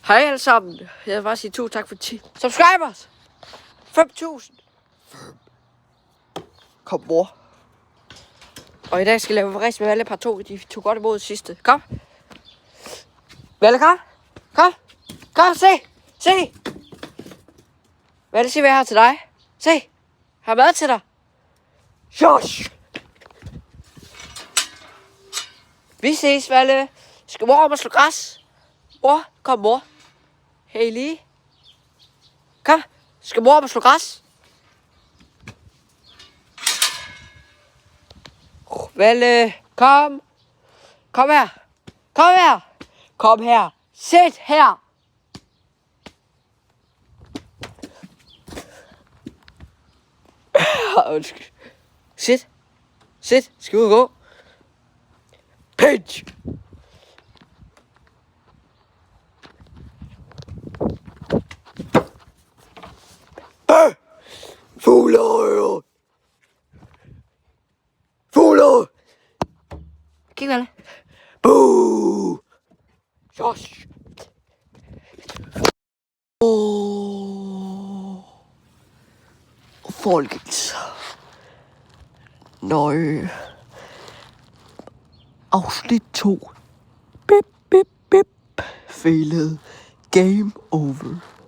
Hej alle sammen. Jeg vil bare sige tusind tak for 10 subscribers. 5.000. Kom, mor. Og i dag skal jeg lave race med Valle par 2. De tog godt imod sidste. Kom. Valle, kom. Kom. Kom, se. Se. Valle, se hvad jeg har til dig. Se. Jeg har mad til dig. Josh. Vi ses, Valle. Skal mor om at slå græs? Mor, kom mor. Hey lige. Kom. Skal mor om at slå græs? Valle, kom. Kom her. Kom her. Kom her. Sæt her. Sæt. Sæt. Skal vi ud og gå? Pitch. Fugler. Fugler. Kig, Valle. Boo. Josh. Folket. Nøj. Afsnit 2. Bip, bip, bip. Fejlet. Game over.